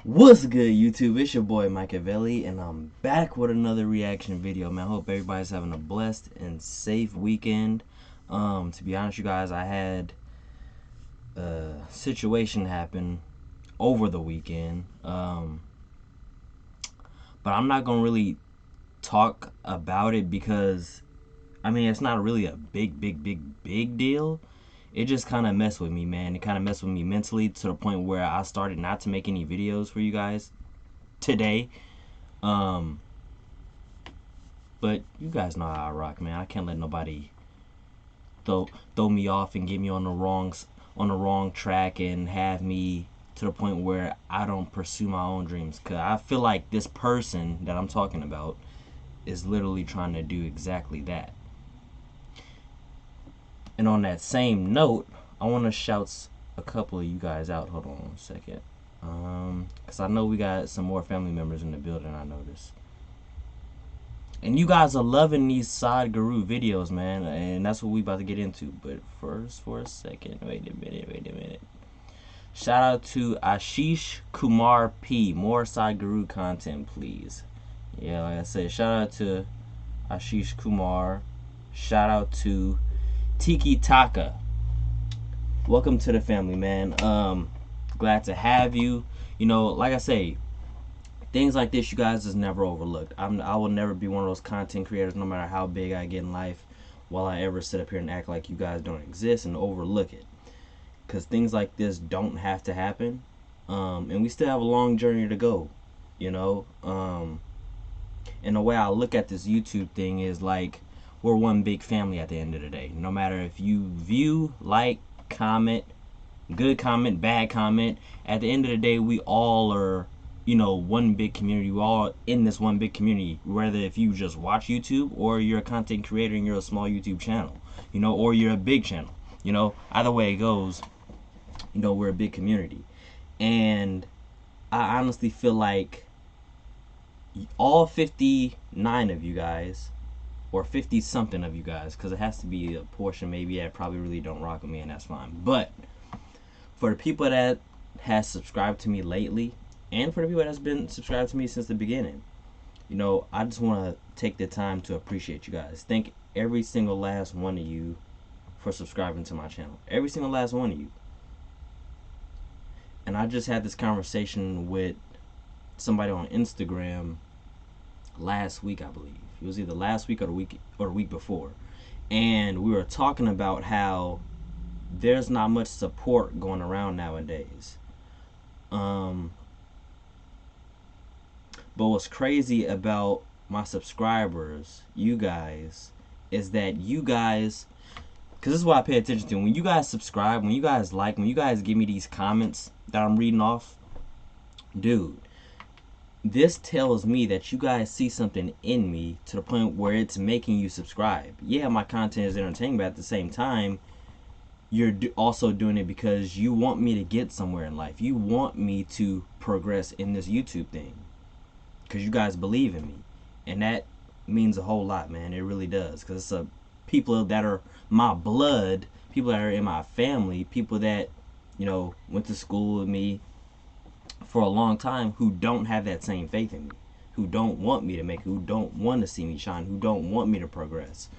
What's good, YouTube? It's your boy Machiavelli, and I'm back with another reaction video, man. I hope everybody's having a blessed and safe weekend. To be honest, you guys, I had a situation happen over the weekend, but I'm not gonna really talk about it because, I mean, it's not really a big deal. It just kind of messed with me, man. It kind of messed with me mentally to the point where I started not to make any videos for you guys today. Um, but you guys know how I rock, man. I can't let nobody throw me off and get me on the wrong track and have me to the point where I don't pursue my own dreams. Cause I feel like this person that I'm talking about is literally trying to do exactly that. And on that same note, I want to shout a couple of you guys out. Hold on 1 second. Cause I know we got some more family members in the building. I noticed. And you guys are loving these Sadghguru videos, man, and that's what we about to get into. But first, for a second, wait a minute. Shout out to Ashish Kumar P. More Sadghguru content, please. Yeah, like I said, shout out to Ashish Kumar. Shout out to Tiki Taka. Welcome to the family, man. Glad to have you. You know, like I say, things like this, you guys, is never overlooked. I will never be one of those content creators, no matter how big I get in life, while I ever sit up here and act like you guys don't exist and overlook it. Because things like this don't have to happen. And we still have a long journey to go, you know. And the way I look at this YouTube thing is like we're one big family at the end of the day. No matter if you view, like, comment, good comment, bad comment, at the end of the day, we all are, you know, one big community. We're all in this one big community, whether if you just watch YouTube or you're a content creator and you're a small YouTube channel, you know, or you're a big channel, you know, either way it goes, you know, we're a big community. And I honestly feel like all 59 of you guys, or 50 something of you guys, because it has to be a portion maybe that probably really don't rock with me, and that's fine. But for the people that has subscribed to me lately, and for the people that's been subscribed to me since the beginning, you know, I just want to take the time to appreciate you guys. Thank every single last one of you for subscribing to my channel. Every single last one of you. And I just had this conversation with somebody on Instagram last week, I believe. It was either last week or the week before. And we were talking about how there's not much support going around nowadays. But what's crazy about my subscribers, you guys, is that you guys, because this is what I pay attention to. When you guys subscribe, when you guys like, when you guys give me these comments that I'm reading off, dude, this tells me that you guys see something in me to the point where it's making you subscribe. Yeah, my content is entertaining, but at the same time, you're also doing it because you want me to get somewhere in life. You want me to progress in this YouTube thing because you guys believe in me, and that means a whole lot, man. It really does, because it's people that are my blood, people that are in my family, people that, you know, went to school with me for a long time, who don't have that same faith in me, who don't want me to make it, who don't want to see me shine, who don't want me to progress.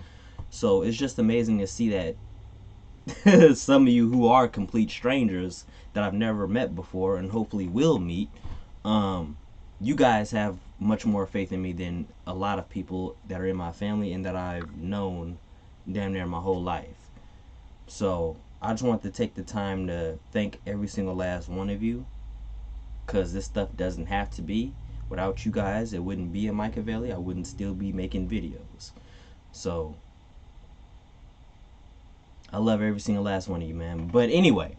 So it's just amazing to see that some of you who are complete strangers that I've never met before and hopefully will meet, you guys have much more faith in me than a lot of people that are in my family and that I've known damn near my whole life. So I just want to take the time to thank every single last one of you, because this stuff doesn't have to be. Without you guys, it wouldn't be a Machiavelli. I wouldn't still be making videos. So I love every single last one of you, man. But anyway,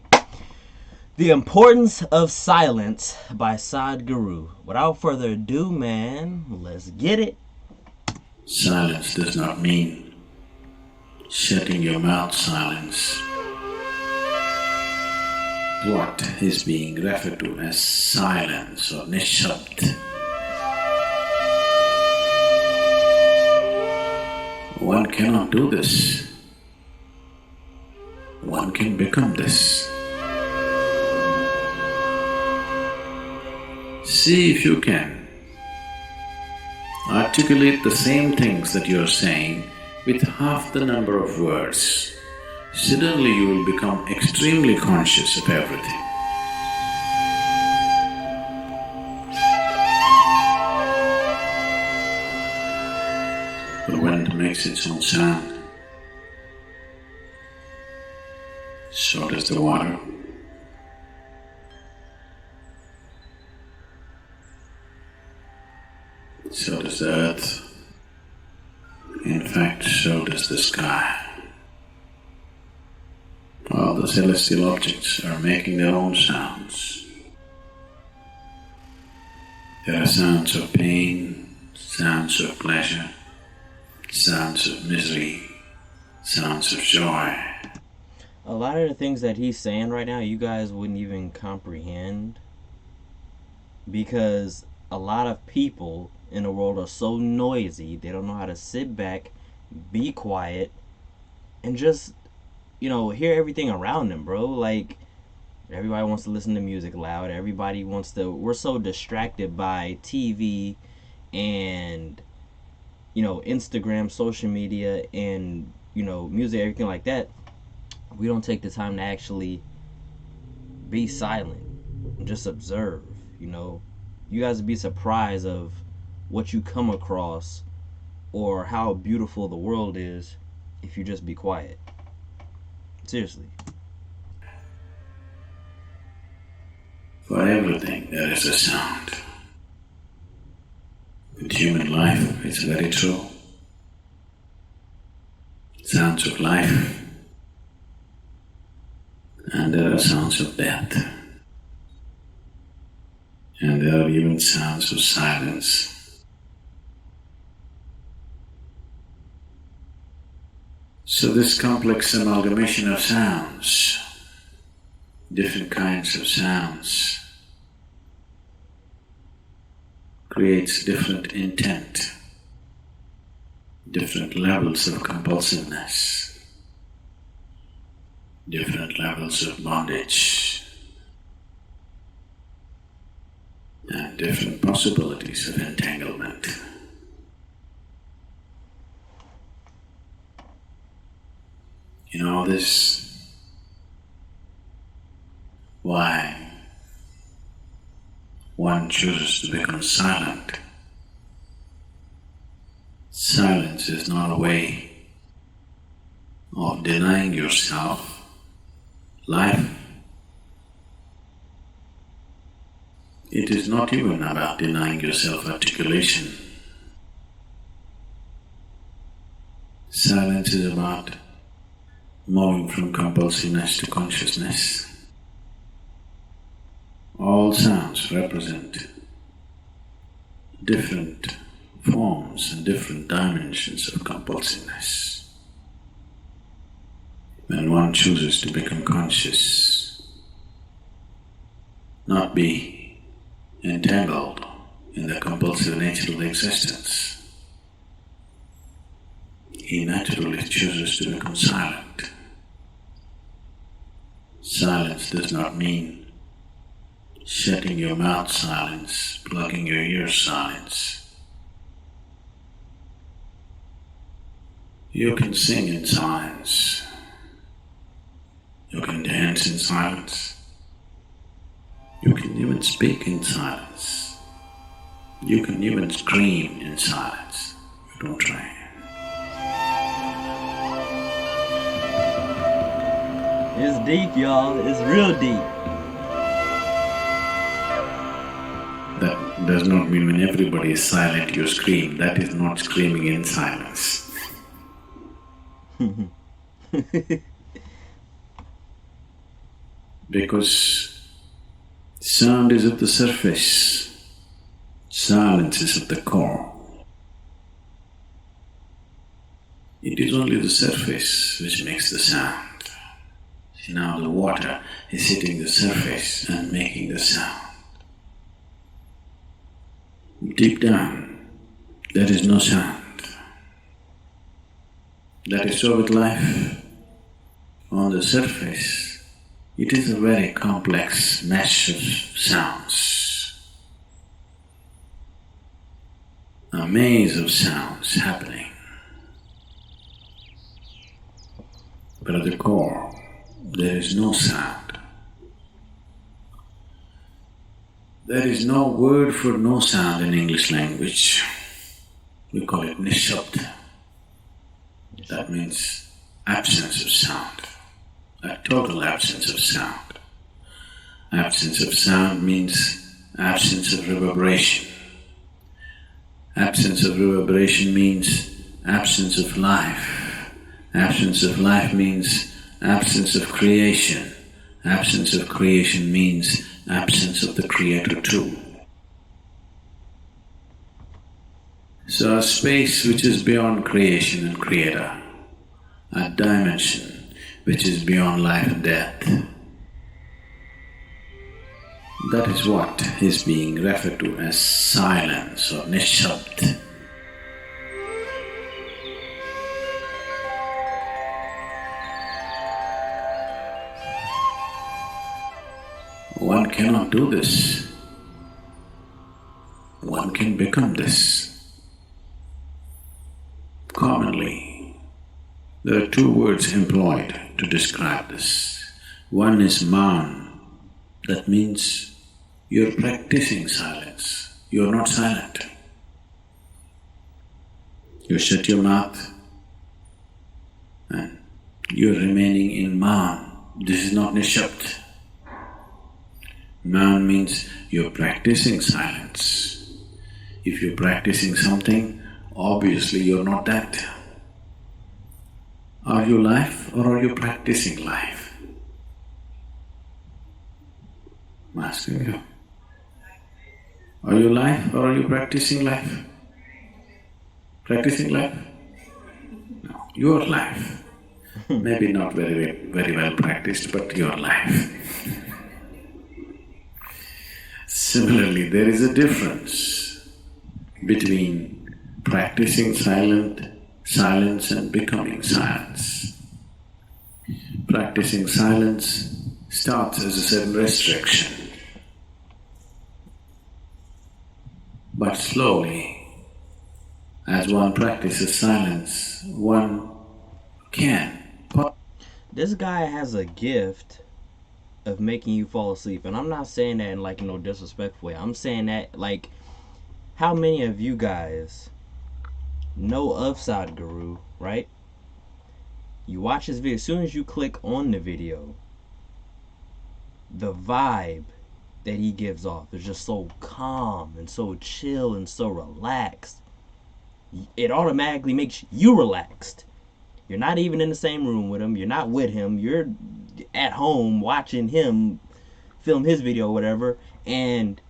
The Importance of Silence by Sadghguru. Without further ado, man, let's get it. Silence does not mean shutting your mouth. Silence. What is being referred to as silence or nishabt? One cannot do this. One can become this. See if you can articulate the same things that you are saying with half the number of words. Suddenly you will become extremely conscious of everything. The wind makes its own sound, so does the water. So does the earth. In fact, so does the sky. All the celestial objects are making their own sounds. There are sounds of pain, sounds of pleasure, sounds of misery, sounds of joy. A lot of the things that he's saying right now, you guys wouldn't even comprehend, because a lot of people in the world are so noisy, they don't know how to sit back, be quiet, and just, hear everything around them, bro. Like, everybody wants to listen to music loud. We're so distracted by TV and, Instagram, social media, and, music, everything like that. We don't take the time to actually be silent and just observe, You guys would be surprised of what you come across or how beautiful the world is if you just be quiet. Seriously. For everything there is a sound. With human life, it's very true. Sounds of life, and there are sounds of death, and there are even sounds of silence. So this complex amalgamation of sounds, different kinds of sounds, creates different intent, different levels of compulsiveness, different levels of bondage, and different possibilities of entanglement. You know this? Why one chooses to become silent. Silence is not a way of denying yourself life. It is not even about denying yourself articulation. Silence is about moving from compulsiveness to consciousness. All sounds represent different forms and different dimensions of compulsiveness. When one chooses to become conscious, not be entangled in the compulsive nature of existence, he naturally chooses to become silent. Silence does not mean shutting your mouth silence, plugging your ears silence. You can sing in silence. You can dance in silence. You can even speak in silence. You can even scream in silence. Don't try. It's deep, y'all. It's real deep. That does not mean when everybody is silent you scream. That is not screaming in silence. Because sound is at the surface, silence is at the core. It is only the surface which makes the sound. Now the water is hitting the surface and making the sound. Deep down, there is no sound. That is so with life. On the surface, it is a very complex mesh of sounds. a maze of sounds happening. But at the core, there is no sound. There is no word for no sound in English language. We call it nishabd. That means absence of sound, a total absence of sound. Absence of sound means absence of reverberation. Absence of reverberation means absence of life. Absence of life means absence of creation. Absence of creation means absence of the Creator too. So a space which is beyond creation and Creator, a dimension which is beyond life and death. That is what is being referred to as silence or nishabd. One cannot do this. One can become this. Commonly, there are two words employed to describe this. One is maun, that means you're practicing silence, you're not silent. You shut your mouth and you're remaining in maun. This is not nishabd. Maun means you're practicing silence. If you're practicing something, obviously you're not that. Are you life or are you practicing life? I'm asking you. Are you life or are you practicing life? Practicing life? No, your life. Maybe not very well practiced, but your life. Similarly, there is a difference between practicing silence and becoming silence. Practicing silence starts as a certain restriction, but slowly, as one practices silence, one can. This guy has a gift of making you fall asleep, and I'm not saying that in like no disrespectful way. I'm saying that like, how many of you guys know of Sadghguru, right? You watch his video, as soon as you click on the video, the vibe that he gives off is just so calm and so chill and so relaxed. It automatically makes you relaxed. You're not even in the same room with him, you're not with him, you're at home watching him film his video or whatever, and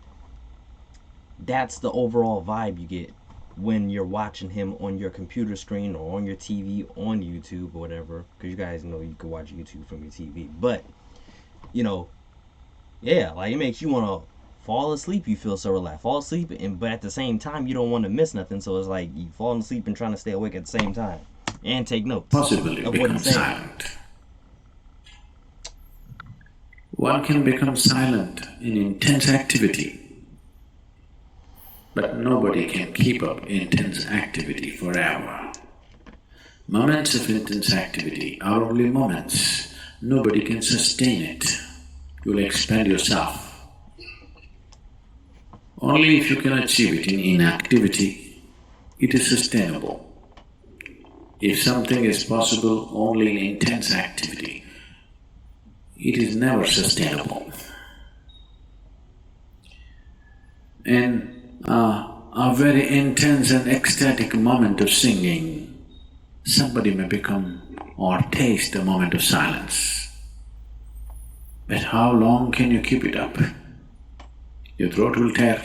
that's the overall vibe you get when you're watching him on your computer screen or on your TV, on YouTube or whatever, because you guys know you can watch YouTube from your TV. But, you know, yeah, like it makes you want to fall asleep. You feel so relaxed. Fall asleep, but at the same time, you don't want to miss nothing. So it's like you falling asleep and trying to stay awake at the same time and take notes Possibly of what become he's saying. silent. One can become silent in intense activity, but nobody can keep up intense activity forever. Moments of intense activity are only moments. Nobody can sustain it. You'll expend yourself. Only if you can achieve it in inactivity, it is sustainable. If something is possible only in intense activity, it is never sustainable. In a very intense and ecstatic moment of singing, somebody may become or taste a moment of silence. But how long can you keep it up? Your throat will tear,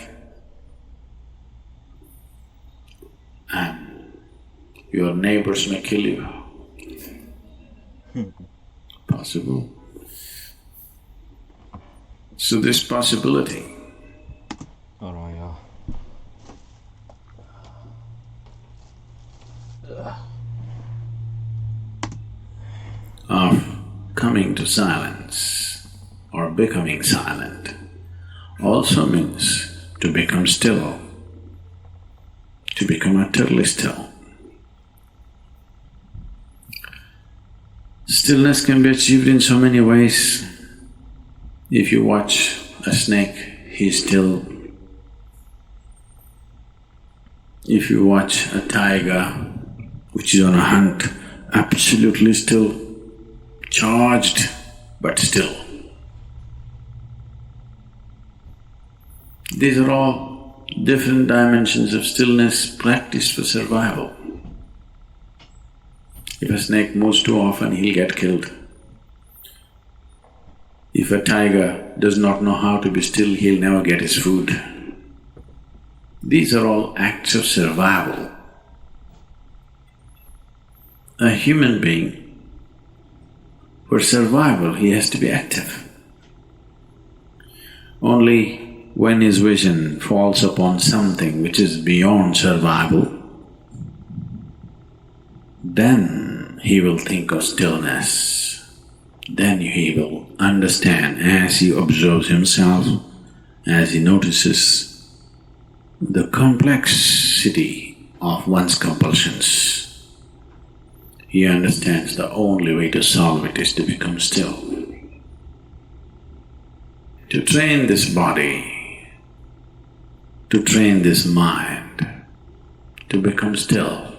and your neighbors may kill you. Possible. So this possibility Hold on, y'all. of coming to silence or becoming silent also means to become still, to become utterly still. Stillness can be achieved in so many ways. If you watch a snake, he's still. If you watch a tiger which is on a hunt, absolutely still, charged but still. These are all different dimensions of stillness practiced for survival. If a snake moves too often, he'll get killed. If a tiger does not know how to be still, he'll never get his food. These are all acts of survival. A human being, for survival, he has to be active. Only when his vision falls upon something which is beyond survival, then he will think of stillness. Then he will understand as he observes himself, as he notices the complexity of one's compulsions. He understands the only way to solve it is to become still. To train this body, to train this mind, to become still.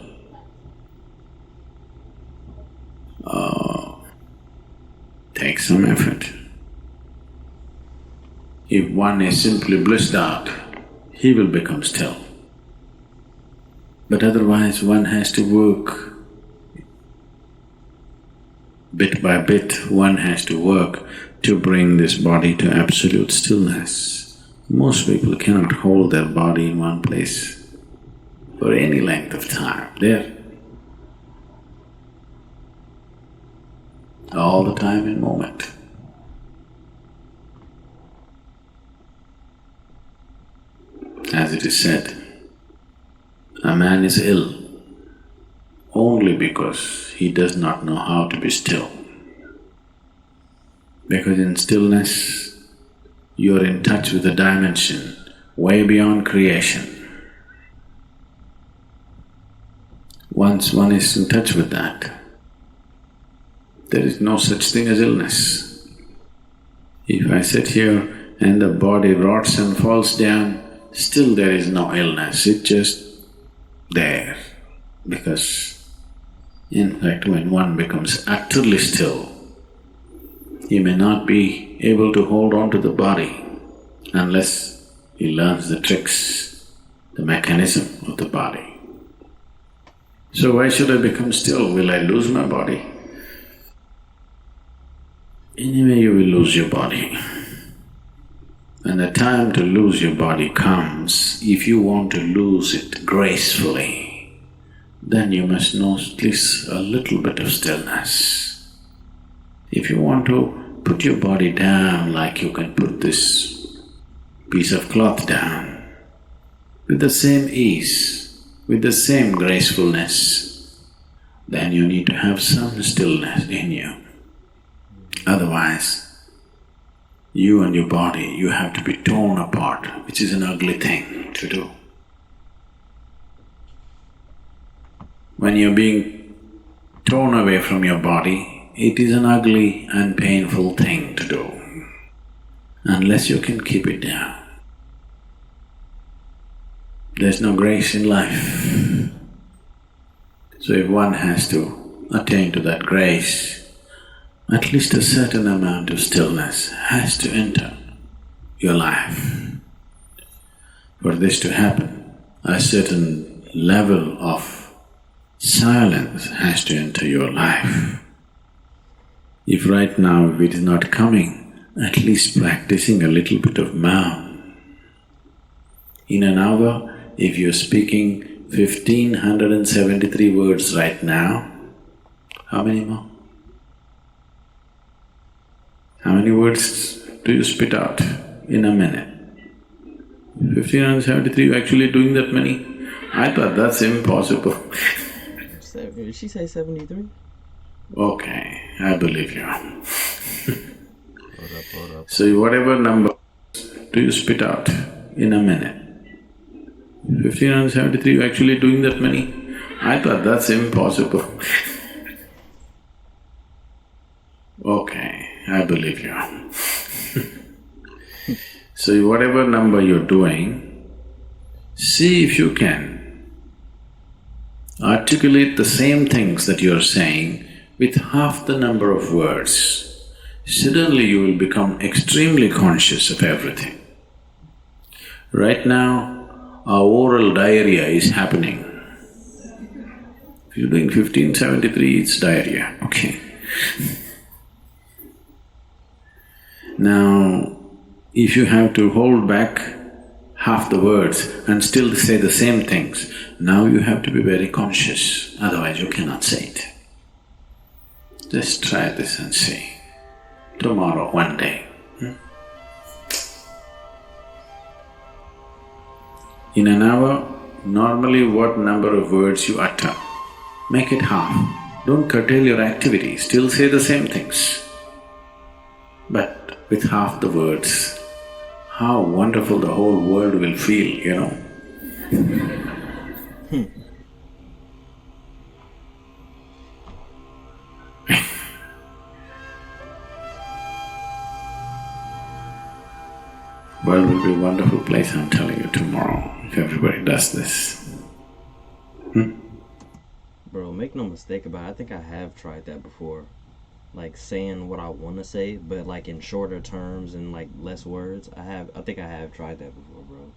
Takes some effort. If one is simply blissed out, he will become still. But otherwise one has to work. Bit by bit, one has to work to bring this body to absolute stillness. Most people cannot hold their body in one place for any length of time. They're all the time in moment. As it is said, a man is ill only because he does not know how to be still. Because in stillness, you are in touch with a dimension way beyond creation. Once one is in touch with that, there is no such thing as illness. If I sit here and the body rots and falls down, still there is no illness, it's just there. Because in fact when one becomes utterly still, he may not be able to hold on to the body unless he learns the tricks, the mechanism of the body. So why should I become still? Will I lose my body? Anyway, you will lose your body. When the time to lose your body comes, if you want to lose it gracefully, then you must know at least a little bit of stillness. If you want to put your body down like you can put this piece of cloth down, with the same ease, with the same gracefulness, then you need to have some stillness in you. Otherwise, you and your body, you have to be torn apart, which is an ugly thing to do. When you're being torn away from your body, it is an ugly and painful thing to do, unless you can keep it down. There's no grace in life. So if one has to attain to that grace, at least a certain amount of stillness has to enter your life. For this to happen, a certain level of silence has to enter your life. If right now it is not coming, at least practicing a little bit of Maum. In an hour, if you're speaking 1573 words right now, how many more? How many words do you spit out in a minute? 1573, you're actually doing that many? I thought that's impossible. Did she say 73? Okay, I believe you. Hold up. So whatever number do you spit out in a minute? 1573, you're actually doing that many? I thought that's impossible. Okay, I believe you. So whatever number you're doing, see if you can articulate the same things that you're saying with half the number of words. Suddenly you will become extremely conscious of everything. Right now, our oral diarrhea is happening. If you're doing 1573, it's diarrhea, okay. Now, if you have to hold back half the words and still say the same things, now you have to be very conscious, otherwise you cannot say it. Just try this and see. Tomorrow, one day. In an hour, normally what number of words you utter, make it half. Don't curtail your activity, still say the same things. But with half the words, how wonderful the whole world will feel, you know. World will be a wonderful place, I'm telling you, tomorrow, if everybody does this. Bro, make no mistake about it, I think I have tried that before. Like saying what I want to say, but like in shorter terms and like less words. I think I have tried that before, bro.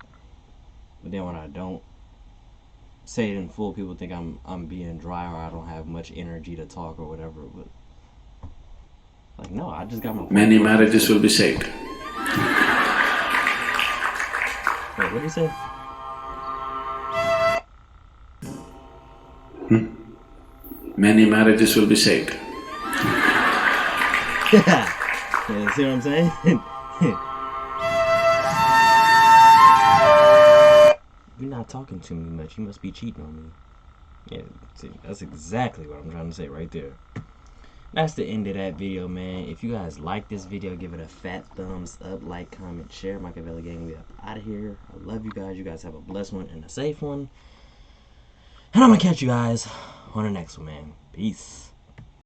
But then when I don't say it in full, people think I'm being dry or I don't have much energy to talk or whatever. But like, no, I just got my point Many across. marriages will be saved. Wait, what did he say? Many marriages will be saved. Yeah, see what I'm saying? You're not talking to me much. You must be cheating on me. Yeah, see, that's exactly what I'm trying to say right there. That's the end of that video, man. If you guys like this video, give it a fat thumbs up, like, comment, share. Machiavelli Gang, we up out of here. I love you guys. You guys have a blessed one and a safe one. And I'm gonna catch you guys on the next one, man. Peace.